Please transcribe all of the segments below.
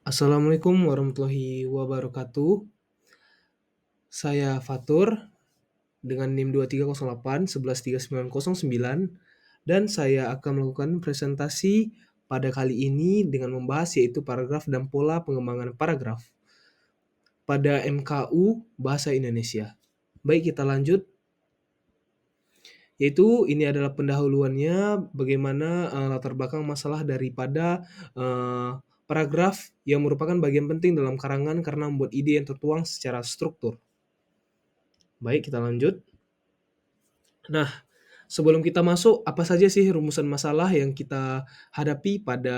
Assalamualaikum warahmatullahi wabarakatuh. Saya Fatur dengan NIM 2308 113909 dan saya akan melakukan presentasi pada kali ini dengan membahas yaitu paragraf dan pola pengembangan paragraf pada MKU Bahasa Indonesia. Baik, kita lanjut. Yaitu ini adalah pendahuluannya bagaimana latar belakang masalah daripada paragraf yang merupakan bagian penting dalam karangan karena membuat ide yang tertuang secara struktur. Baik, kita lanjut. Nah, sebelum kita masuk, apa saja sih rumusan masalah yang kita hadapi pada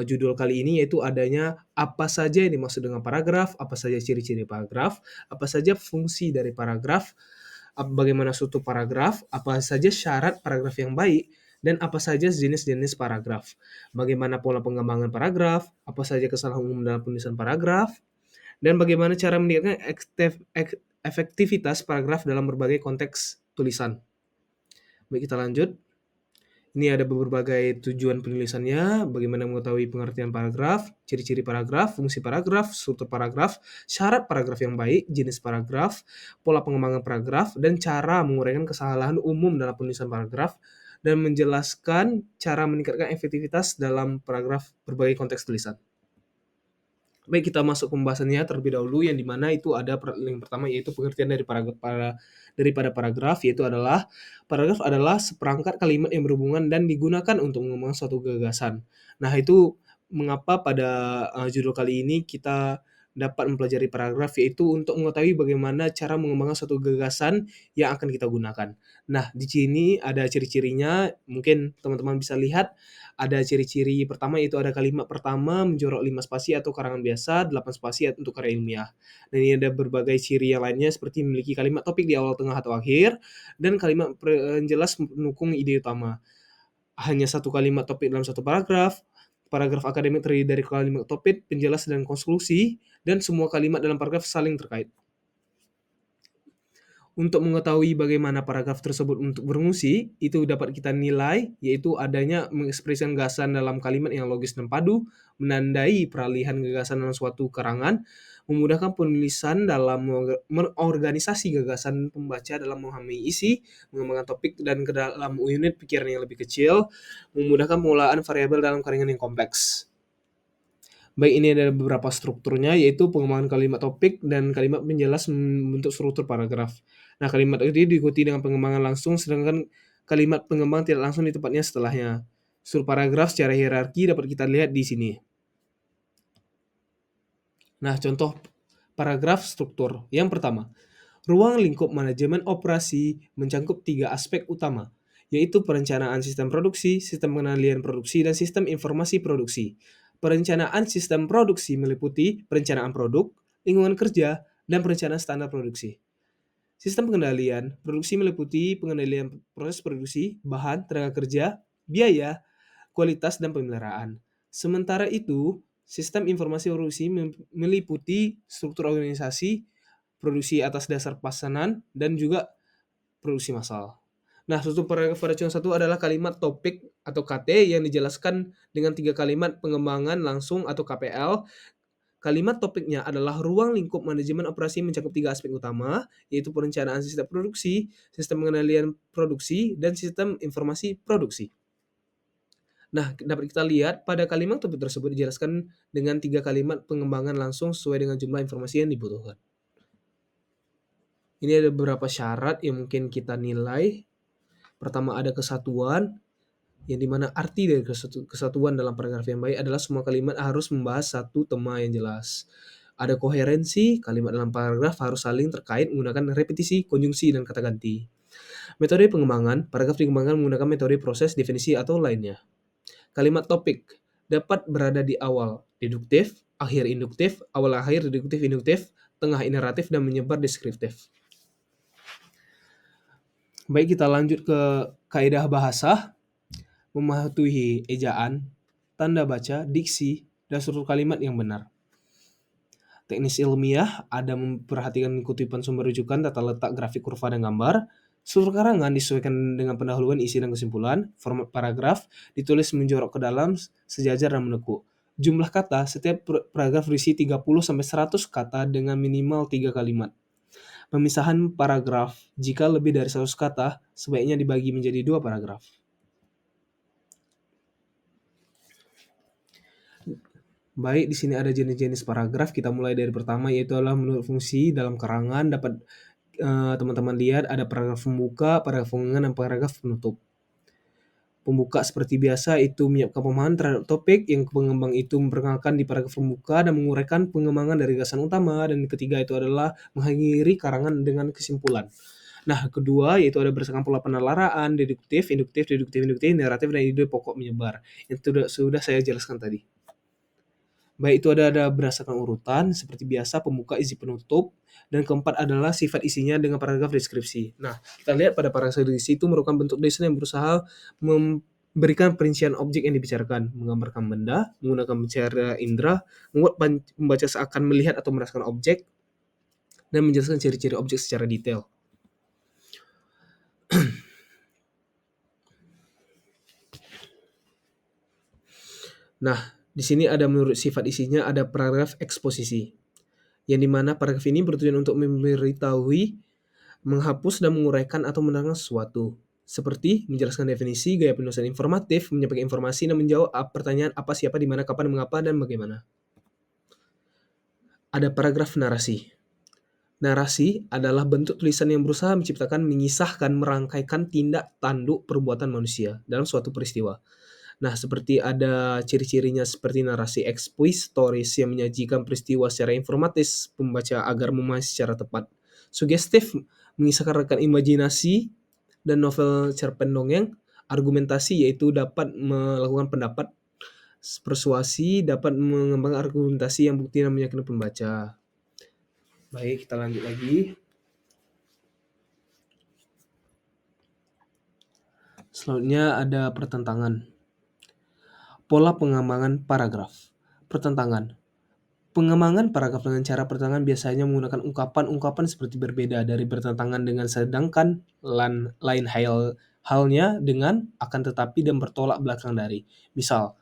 judul kali ini, yaitu adanya apa saja yang dimaksud dengan paragraf, apa saja ciri-ciri paragraf, apa saja fungsi dari paragraf, bagaimana struktur paragraf, apa saja syarat paragraf yang baik, dan apa saja jenis-jenis paragraf. Bagaimana pola pengembangan paragraf, apa saja kesalahan umum dalam penulisan paragraf, dan bagaimana cara meningkatkan efektivitas paragraf dalam berbagai konteks tulisan. Baik, kita lanjut. Ini ada berbagai tujuan penulisannya, bagaimana mengetahui pengertian paragraf, ciri-ciri paragraf, fungsi paragraf, struktur paragraf, syarat paragraf yang baik, jenis paragraf, pola pengembangan paragraf, dan cara menguraikan kesalahan umum dalam penulisan paragraf, dan menjelaskan cara meningkatkan efektivitas dalam paragraf berbagai konteks tulisan. Baik, kita masuk pembahasannya terlebih dahulu, yang dimana itu ada yang pertama yaitu pengertian daripada paragraf, yaitu adalah paragraf adalah seperangkat kalimat yang berhubungan dan digunakan untuk mengembangkan suatu gagasan. Nah, itu mengapa pada judul kali ini kita dapat mempelajari paragraf, yaitu untuk mengetahui bagaimana cara mengembangkan suatu gagasan yang akan kita gunakan. Nah, di sini ada ciri-cirinya, mungkin teman-teman bisa lihat. Ada ciri-ciri pertama, yaitu ada kalimat pertama menjorok 5 spasi atau karangan biasa, 8 spasi untuk karya ilmiah. Dan ini ada berbagai ciri yang lainnya seperti memiliki kalimat topik di awal, tengah, atau akhir, dan kalimat penjelas pendukung ide utama. Hanya satu kalimat topik dalam satu paragraf, paragraf akademik terdiri dari kalimat topik, penjelas, dan konklusi, dan semua kalimat dalam paragraf saling terkait. Untuk mengetahui bagaimana paragraf tersebut untuk berfungsi, itu dapat kita nilai, yaitu adanya mengekspresikan gagasan dalam kalimat yang logis dan padu, menandai peralihan gagasan dalam suatu karangan, memudahkan penulisan dalam mengorganisasi gagasan pembaca dalam memahami isi, mengembangkan topik dan ke dalam unit pikiran yang lebih kecil, memudahkan pengolahan variabel dalam karangan yang kompleks. Baik, ini ada beberapa strukturnya, yaitu pengembangan kalimat topik dan kalimat penjelas membentuk struktur paragraf. Nah, kalimat ini diikuti dengan pengembangan langsung, sedangkan kalimat pengembang tidak langsung di tempatnya setelahnya. Struktur paragraf secara hierarki dapat kita lihat di sini. Nah, contoh paragraf struktur. Yang pertama, ruang lingkup manajemen operasi mencakup 3 aspek utama, yaitu perencanaan sistem produksi, sistem pengendalian produksi, dan sistem informasi produksi. Perencanaan sistem produksi meliputi perencanaan produk, lingkungan kerja, dan perencanaan standar produksi. Sistem pengendalian produksi meliputi pengendalian proses produksi, bahan, tenaga kerja, biaya, kualitas, dan pemeliharaan. Sementara itu, sistem informasi produksi meliputi struktur organisasi, produksi atas dasar pesanan, dan juga produksi massal. Nah, struktur paragraf pada contoh 1 adalah kalimat topik atau KT yang dijelaskan dengan 3 kalimat pengembangan langsung atau KPL. Kalimat topiknya adalah ruang lingkup manajemen operasi mencakup 3 aspek utama, yaitu perencanaan sistem produksi, sistem pengendalian produksi, dan sistem informasi produksi. Nah, dapat kita lihat pada kalimat topik tersebut dijelaskan dengan 3 kalimat pengembangan langsung sesuai dengan jumlah informasi yang dibutuhkan. Ini ada beberapa syarat yang mungkin kita nilai. Pertama, ada kesatuan, yang dimana arti dari kesatuan dalam paragraf yang baik adalah semua kalimat harus membahas satu tema yang jelas. Ada koherensi, kalimat dalam paragraf harus saling terkait menggunakan repetisi, konjungsi, dan kata ganti. Metode pengembangan, paragraf dikembangkan menggunakan metode proses, definisi, atau lainnya. Kalimat topik dapat berada di awal deduktif, akhir induktif, awal akhir deduktif induktif, tengah iteratif, dan menyebar deskriptif. Baik, kita lanjut ke kaidah bahasa. Mematuhi ejaan, tanda baca, diksi, dan struktur kalimat yang benar. Teknis ilmiah ada memperhatikan kutipan sumber rujukan, tata letak, grafik, kurva, dan gambar. Struktur karangan disesuaikan dengan pendahuluan, isi, dan kesimpulan. Format paragraf ditulis menjorok ke dalam, sejajar, dan menekuk. Jumlah kata, setiap paragraf berisi 30-100 kata dengan minimal 3 kalimat. Pemisahan paragraf, jika lebih dari 100 kata, sebaiknya dibagi menjadi 2 paragraf. Baik, di sini ada jenis-jenis paragraf. Kita mulai dari pertama, yaitu adalah menurut fungsi dalam karangan. Dapat teman-teman lihat ada paragraf pembuka, paragraf pengumuman, dan paragraf penutup. Pembuka seperti biasa itu menyiapkan pemahaman terhadap topik, yang pengembang itu memperkenalkan di paragraf pembuka dan menguraikan pengembangan dari gagasan utama, dan ketiga itu adalah mengakhiri karangan dengan kesimpulan. Nah, kedua yaitu ada berdasarkan pola penelaraan, deduktif, induktif, naratif, dan ide pokok menyebar. Itu sudah saya jelaskan tadi. Baik, itu ada berdasarkan urutan, seperti biasa pembuka, isi, penutup, dan keempat adalah sifat isinya dengan paragraf deskripsi. Nah, kita lihat pada paragraf deskripsi itu merupakan bentuk desain yang berusaha memberikan perincian objek yang dibicarakan, menggambarkan benda, menggunakan pencahaya indera, membuat pembaca seakan melihat atau merasakan objek, dan menjelaskan ciri-ciri objek secara detail. Nah, di sini ada menurut sifat isinya ada paragraf eksposisi, yang dimana paragraf ini bertujuan untuk memberitahui, menghapus dan menguraikan atau menerangkan sesuatu, seperti menjelaskan definisi, gaya penulisan informatif, menyampaikan informasi, dan menjawab pertanyaan apa, siapa, di mana, kapan, mengapa, dan bagaimana. Ada paragraf narasi. Narasi adalah bentuk tulisan yang berusaha menciptakan, mengisahkan, merangkaikan tindak tanduk perbuatan manusia dalam suatu peristiwa. Nah, seperti ada ciri-cirinya seperti narasi ekspositoris yang menyajikan peristiwa secara informatis pembaca agar memahami secara tepat. Sugestif mengisahkan rekan imajinasi, dan novel cerpen dongeng. Argumentasi yaitu dapat melakukan pendapat. Persuasi dapat mengembangkan argumentasi yang bukti dan meyakinkan pembaca. Baik, kita lanjut lagi. Selanjutnya ada pertentangan. Pola pengembangan paragraf. Pertentangan. Pengembangan paragraf dengan cara pertentangan biasanya menggunakan ungkapan-ungkapan seperti berbeda dari bertentangan dengan, sedangkan lain halnya dengan, akan tetapi, dan bertolak belakang dari. Misal,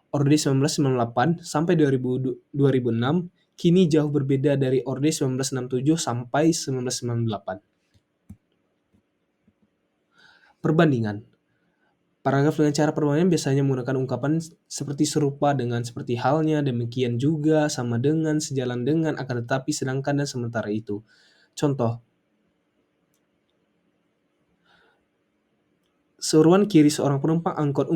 Orde 1998 sampai 2006 kini jauh berbeda dari Orde 1967 sampai 1998. Perbandingan. Paragraf dengan cara perbandingan biasanya menggunakan ungkapan seperti serupa dengan, seperti halnya, demikian juga, sama dengan, sejalan dengan, akan tetapi, sedangkan, dan sementara itu. Contoh, seruan kiri seorang penumpang angkot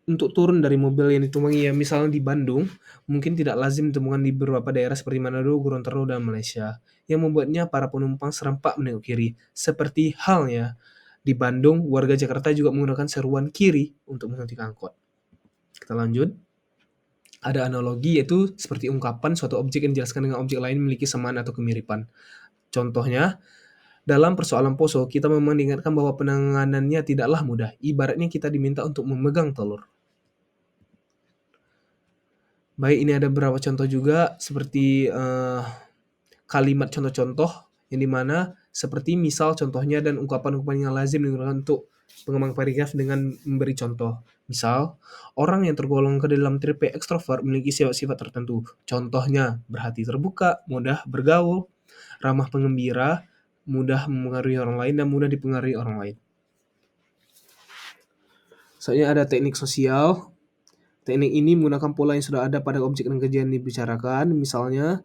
untuk turun dari mobil yang ditumpangi. Ya, misalnya di Bandung, mungkin tidak lazim ditemukan di beberapa daerah seperti Manado, Gorontalo, dan Malaysia, yang membuatnya para penumpang serempak menengok kiri. Seperti halnya di Bandung, warga Jakarta juga menggunakan seruan kiri untuk menghentikan angkot. Kita lanjut. Ada analogi, yaitu seperti ungkapan suatu objek yang dijelaskan dengan objek lain memiliki kesamaan atau kemiripan. Contohnya, dalam persoalan poso, kita memang diingatkan bahwa penanganannya tidaklah mudah. Ibaratnya kita diminta untuk memegang telur. Baik, ini ada beberapa contoh juga, seperti kalimat contoh-contoh, yang dimana seperti misal contohnya dan ungkapan-ungkapan yang lazim digunakan untuk pengembang paragraf dengan memberi contoh. Misal, orang yang tergolong ke dalam tipe ekstrovert memiliki sifat-sifat tertentu. Contohnya, berhati terbuka, mudah bergaul, ramah pengembira, mudah mempengaruhi orang lain, dan mudah dipengaruhi orang lain. Soalnya ada teknik sosial. Teknik ini menggunakan pola yang sudah ada pada objek dan kejadian dibicarakan. Misalnya,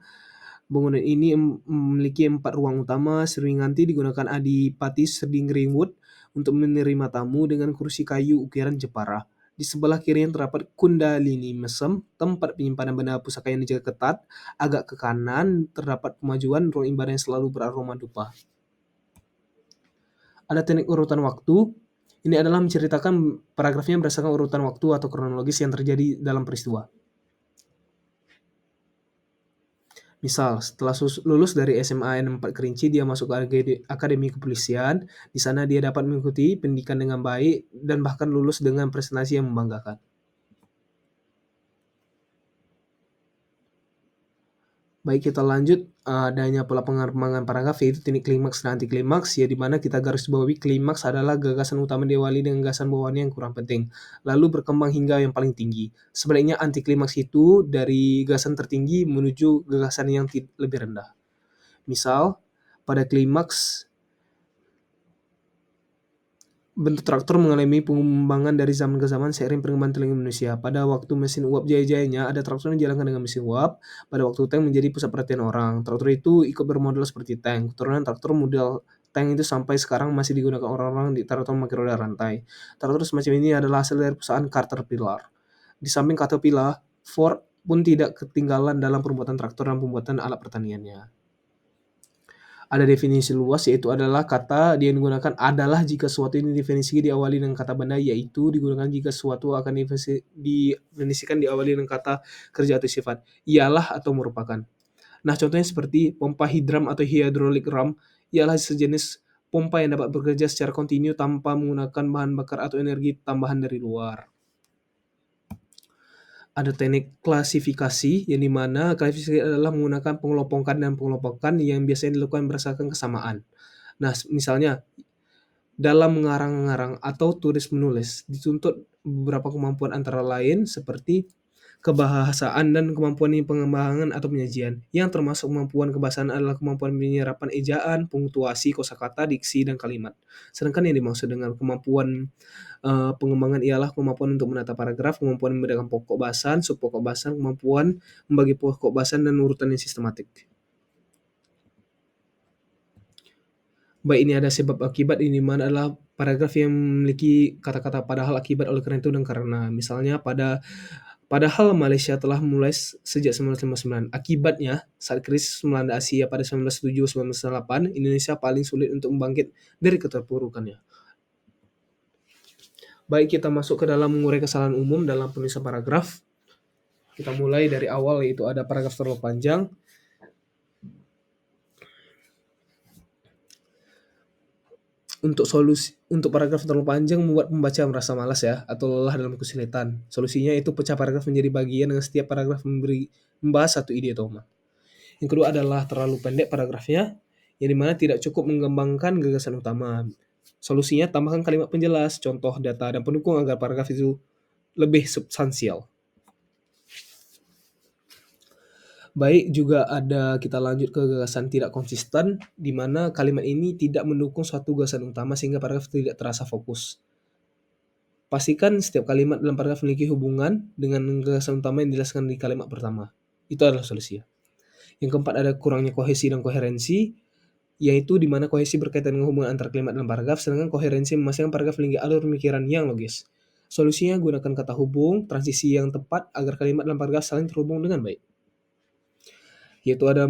bangunan ini memiliki 4 ruang utama. Sering nanti digunakan Adipati Serdingringwood untuk menerima tamu dengan kursi kayu ukiran Jepara. Di sebelah kirinya terdapat Kundalini Mesem, tempat penyimpanan benda pusaka yang dijaga ketat. Agak ke kanan terdapat pemajuan, ruang ibadah yang selalu beraroma dupa. Ada teknik urutan waktu. Ini adalah menceritakan paragrafnya berdasarkan urutan waktu atau kronologis yang terjadi dalam peristiwa. Misal, setelah lulus dari SMA N4 Kerinci, dia masuk ke Akademi Kepolisian. Di sana dia dapat mengikuti pendidikan dengan baik dan bahkan lulus dengan prestasi yang membanggakan. Baik, kita lanjut, adanya pola pengembangan paragraf yaitu teknik klimaks dan anti klimaks, ya di mana kita garis bawahi klimaks adalah gagasan utama diawali dengan gagasan bawahannya yang kurang penting, lalu berkembang hingga yang paling tinggi. Sebaliknya anti klimaks itu dari gagasan tertinggi menuju gagasan yang lebih rendah. Misal, pada klimaks bentuk traktor mengalami pengembangan dari zaman ke zaman seiring perkembangan teknologi manusia. Pada waktu mesin uap jaya-jayanya, ada traktor yang dijalankan dengan mesin uap. Pada waktu tank menjadi pusat perhatian orang. Traktor itu ikut bermodel seperti tank. Keturunan traktor model tank itu sampai sekarang masih digunakan orang-orang di traktor memakai roda rantai. Traktor semacam ini adalah hasil dari perusahaan Caterpillar. Di samping Caterpillar, Ford pun tidak ketinggalan dalam pembuatan traktor dan pembuatan alat pertaniannya. Ada definisi luas, yaitu adalah kata yang digunakan adalah jika suatu ini definisi diawali dengan kata benda, yaitu digunakan jika suatu akan didefinisikan diawali dengan kata kerja atau sifat, ialah atau merupakan. Nah, contohnya seperti pompa hidram atau hydraulic ram ialah sejenis pompa yang dapat bekerja secara kontinu tanpa menggunakan bahan bakar atau energi tambahan dari luar. Ada teknik klasifikasi yang dimana klasifikasi adalah menggunakan pengelompokan yang biasanya dilakukan berdasarkan kesamaan. Nah, misalnya dalam mengarang-ngarang atau tulis-menulis dituntut beberapa kemampuan antara lain seperti kebahasaan dan kemampuan pengembangan atau penyajian. Yang termasuk kemampuan kebahasaan adalah kemampuan penyerapan ejaan, punktuasi, kosakata, diksi, dan kalimat. Sedangkan yang dimaksud dengan kemampuan pengembangan ialah kemampuan untuk menata paragraf, kemampuan membedakan pokok bahasan, subpokok bahasan, kemampuan membagi pokok bahasan dan urutan yang sistematik. Baik, ini ada sebab akibat, ini mana adalah paragraf yang memiliki kata-kata padahal, akibat, oleh karena itu, dan karena. Misalnya padahal Malaysia telah mulai sejak 1959. Akibatnya, saat krisis melanda Asia pada 1907-1908, Indonesia paling sulit untuk bangkit dari keterpurukannya. Baik, kita masuk ke dalam mengurai kesalahan umum dalam penulisan paragraf. Kita mulai dari awal, yaitu ada paragraf terlalu panjang. Untuk paragraf terlalu panjang membuat pembaca merasa malas ya, atau lelah dalam kesulitan. Solusinya itu pecah paragraf menjadi bagian dengan setiap paragraf membahas satu ide atau tema. Yang kedua adalah terlalu pendek paragrafnya, yang dimana tidak cukup mengembangkan gagasan utama. Solusinya tambahkan kalimat penjelas, contoh, data, dan pendukung agar paragraf itu lebih substansial. Baik, juga ada kita lanjut ke gagasan tidak konsisten, di mana kalimat ini tidak mendukung suatu gagasan utama sehingga paragraf tidak terasa fokus. Pastikan setiap kalimat dalam paragraf memiliki hubungan dengan gagasan utama yang dijelaskan di kalimat pertama. Itu adalah solusinya. Yang keempat ada kurangnya kohesi dan koherensi, yaitu di mana kohesi berkaitan dengan hubungan antar kalimat dalam paragraf, sedangkan koherensi memastikan paragraf memiliki alur pemikiran yang logis. Solusinya gunakan kata hubung, transisi yang tepat agar kalimat dalam paragraf saling terhubung dengan baik. Yaitu ada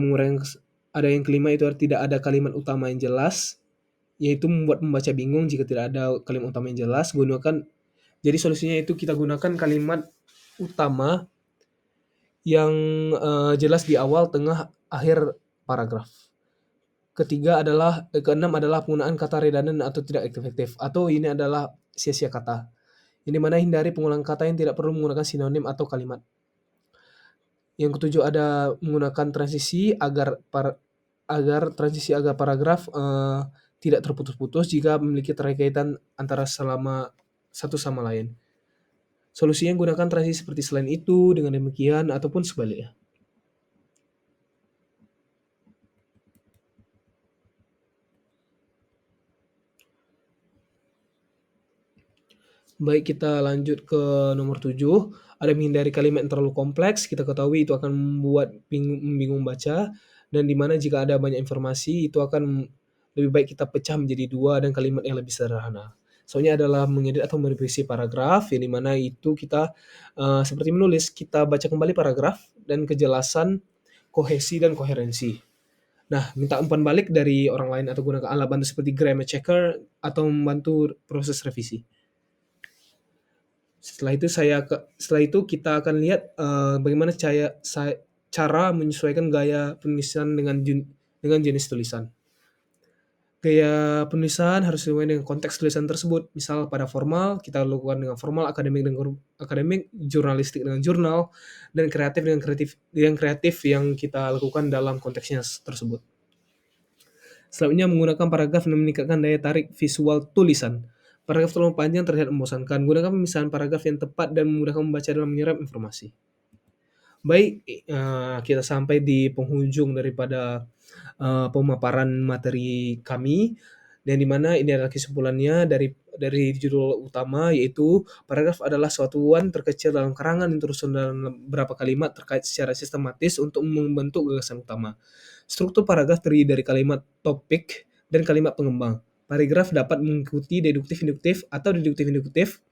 yang kelima, itu tidak ada kalimat utama yang jelas, yaitu membuat pembaca bingung jika tidak ada kalimat utama yang jelas. Jadi solusinya itu kita gunakan kalimat utama yang jelas di awal, tengah, akhir paragraf. Keenam adalah penggunaan kata redundant atau tidak efektif, atau ini adalah sia-sia kata. Ini mana hindari pengulangan kata yang tidak perlu menggunakan sinonim atau kalimat. Yang ketujuh ada menggunakan transisi agar paragraf tidak terputus-putus jika memiliki keterkaitan antara satu sama lain. Solusinya gunakan transisi seperti selain itu, dengan demikian, ataupun sebaliknya. Baik, kita lanjut ke nomor 7. Ada menghindari kalimat yang terlalu kompleks. Kita ketahui itu akan membuat membingung baca, dan di mana jika ada banyak informasi itu akan lebih baik kita pecah menjadi dua dan kalimat yang lebih sederhana. Soalnya adalah mengedit atau merevisi paragraf, yang di mana itu kita seperti menulis, kita baca kembali paragraf dan kejelasan, kohesi, dan koherensi. Nah, minta umpan balik dari orang lain atau gunakan alat bantu seperti grammar checker atau membantu proses revisi. Setelah itu kita akan lihat bagaimana cara menyesuaikan gaya penulisan dengan jenis tulisan. Gaya penulisan harus sesuai dengan konteks tulisan tersebut. Misal pada formal, kita lakukan dengan formal, akademik dengan akademik, jurnalistik dengan jurnal, dan kreatif dengan kreatif yang kita lakukan dalam konteksnya tersebut. Selanjutnya menggunakan paragraf dan meningkatkan daya tarik visual tulisan. Paragraf terlalu panjang terlihat membosankan. Gunakan pemisahan paragraf yang tepat dan memudahkan membaca dalam menyerap informasi. Baik, kita sampai di penghujung daripada pemaparan materi kami, dan di mana ini adalah kesimpulannya dari judul utama, yaitu paragraf adalah satuan terkecil dalam karangan yang tersusun dalam beberapa kalimat terkait secara sistematis untuk membentuk gagasan utama. Struktur paragraf terdiri dari kalimat topik dan kalimat pengembang. Paragraf dapat mengikuti deduktif-induktif atau deduktif-induktif,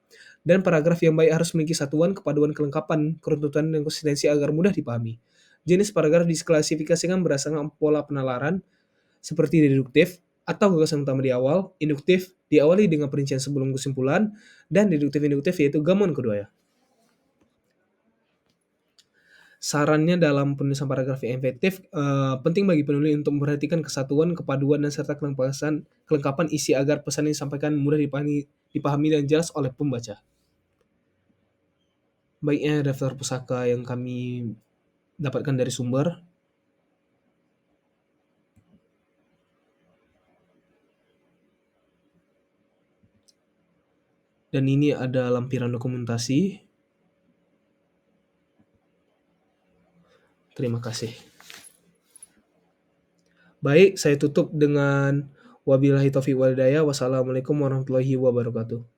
dan paragraf yang baik harus memiliki satuan, kepaduan, kelengkapan, keruntutan, dan konsistensi agar mudah dipahami. Jenis paragraf diklasifikasikan berdasarkan pola penalaran, seperti deduktif atau gagasan utama di awal, induktif diawali dengan perincian sebelum kesimpulan, dan deduktif-induktif yaitu gabungan keduanya. Sarannya dalam penulisan paragraf yang efektif, penting bagi penulis untuk memperhatikan kesatuan, kepaduan, dan serta kelengkapan isi agar pesan yang disampaikan mudah dipahami dan jelas oleh pembaca. Baiknya daftar pusaka yang kami dapatkan dari sumber. Dan ini ada lampiran dokumentasi. Terima kasih. Baik, saya tutup dengan wabillahi taufiq wal hidayah. Wassalamualaikum warahmatullahi wabarakatuh.